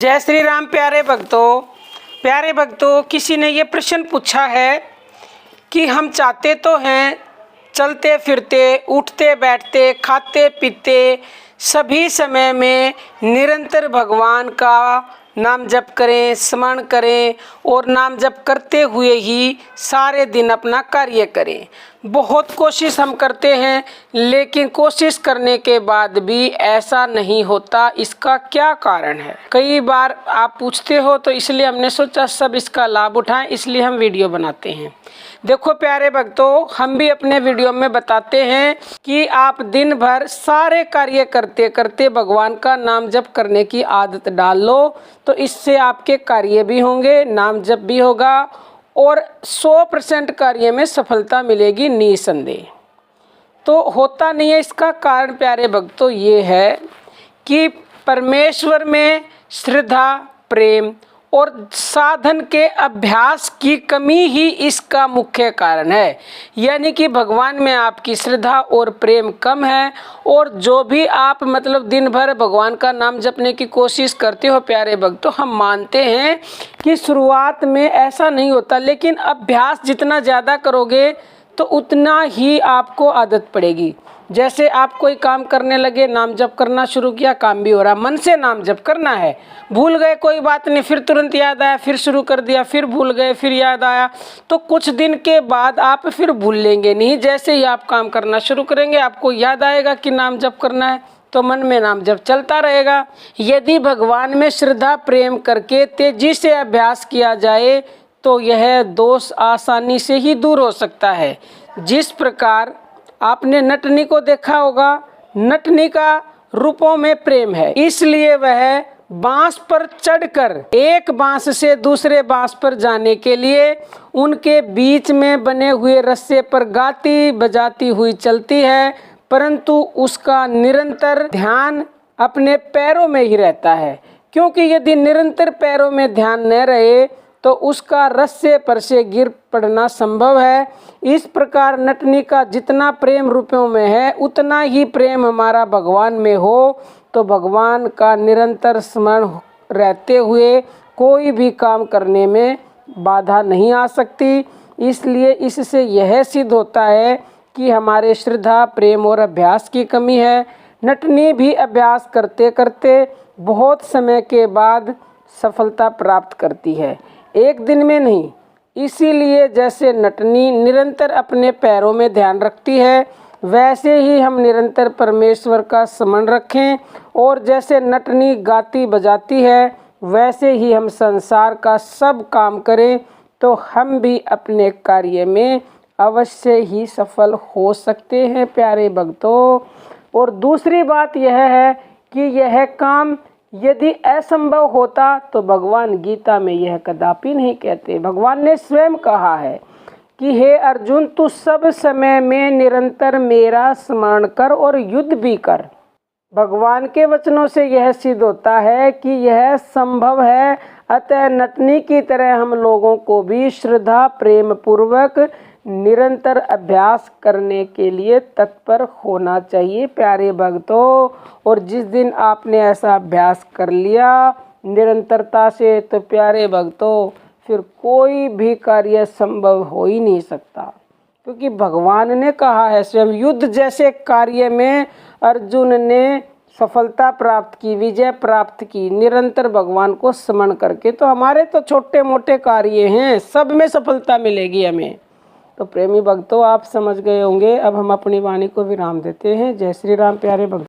जय श्री राम। प्यारे भक्तों, किसी ने ये प्रश्न पूछा है कि हम चाहते तो हैं चलते फिरते, उठते बैठते, खाते पीते सभी समय में निरंतर भगवान का नाम जप करें, स्मरण करें और नाम जप करते हुए ही सारे दिन अपना कार्य करें। बहुत कोशिश हम करते हैं, लेकिन कोशिश करने के बाद भी ऐसा नहीं होता। इसका क्या कारण है? कई बार आप पूछते हो, तो इसलिए हमने सोचा सब इसका लाभ उठाएं, इसलिए हम वीडियो बनाते हैं। देखो प्यारे भक्तों, हम भी अपने वीडियो में बताते हैं कि आप दिन भर सारे कार्य करते करते भगवान का नाम जप करने की आदत डाल लो, तो इससे आपके कार्य भी होंगे, नाम जप भी होगा और 100% कार्य में सफलता मिलेगी निसंदेह। तो होता नहीं है। इसका कारण प्यारे भक्तों ये है कि परमेश्वर में श्रद्धा, प्रेम और साधन के अभ्यास की कमी ही इसका मुख्य कारण है। यानी कि भगवान में आपकी श्रद्धा और प्रेम कम है, और जो भी आप दिन भर भगवान का नाम जपने की कोशिश करते हो प्यारे भक्तों, हम मानते हैं कि शुरुआत में ऐसा नहीं होता, लेकिन अभ्यास जितना ज़्यादा करोगे तो उतना ही आपको आदत पड़ेगी। जैसे आप कोई काम करने लगे, नाम जप करना शुरू किया, काम भी हो रहा, मन से नाम जप करना है, भूल गए कोई बात नहीं, फिर तुरंत याद आया, फिर शुरू कर दिया, फिर भूल गए, फिर याद आया, तो कुछ दिन के बाद आप फिर भूल लेंगे नहीं। जैसे ही आप काम करना शुरू करेंगे, आपको याद आएगा कि नाम जप करना है, तो मन में नाम जप चलता रहेगा। यदि भगवान में श्रद्धा प्रेम करके तेजी से अभ्यास किया जाए तो यह दोष आसानी से ही दूर हो सकता है। जिस प्रकार आपने नटनी को देखा होगा, नटनी का रूपों में प्रेम है, इसलिए वह बांस पर चढ़कर एक बांस से दूसरे बांस पर जाने के लिए उनके बीच में बने हुए रस्से पर गाती बजाती हुई चलती है, परंतु उसका निरंतर ध्यान अपने पैरों में ही रहता है। क्योंकि यदि निरंतर पैरों में ध्यान न रहे तो उसका रस्से पर से गिर पड़ना संभव है। इस प्रकार नटनी का जितना प्रेम रुपयों में है, उतना ही प्रेम हमारा भगवान में हो, तो भगवान का निरंतर स्मरण रहते हुए कोई भी काम करने में बाधा नहीं आ सकती। इसलिए इससे यह सिद्ध होता है कि हमारे श्रद्धा, प्रेम और अभ्यास की कमी है। नटनी भी अभ्यास करते करते बहुत समय के बाद सफलता प्राप्त करती है, एक दिन में नहीं। इसीलिए जैसे नटनी निरंतर अपने पैरों में ध्यान रखती है, वैसे ही हम निरंतर परमेश्वर का स्मरण रखें, और जैसे नटनी गाती बजाती है, वैसे ही हम संसार का सब काम करें, तो हम भी अपने कार्य में अवश्य ही सफल हो सकते हैं प्यारे भक्तों। और दूसरी बात यह है कि यह काम यदि असंभव होता तो भगवान गीता में यह कदापि नहीं कहते। भगवान ने स्वयं कहा है कि हे अर्जुन, तू सब समय में निरंतर मेरा स्मरण कर और युद्ध भी कर। भगवान के वचनों से यह सिद्ध होता है कि यह संभव है। अतः नटनी की तरह हम लोगों को भी श्रद्धा प्रेम पूर्वक निरंतर अभ्यास करने के लिए तत्पर होना चाहिए प्यारे भक्तों। और जिस दिन आपने ऐसा अभ्यास कर लिया निरंतरता से, तो प्यारे भक्तों फिर कोई भी कार्य संभव हो ही नहीं सकता। क्योंकि भगवान ने कहा है स्वयं, युद्ध जैसे कार्य में अर्जुन ने सफलता प्राप्त की, विजय प्राप्त की निरंतर भगवान को स्मरण करके। तो हमारे तो छोटे मोटे कार्य हैं, सब में सफलता मिलेगी हमें। तो प्रेमी भक्तों, आप समझ गए होंगे। अब हम अपनी वाणी को विराम देते हैं। जय श्री राम प्यारे भक्तों।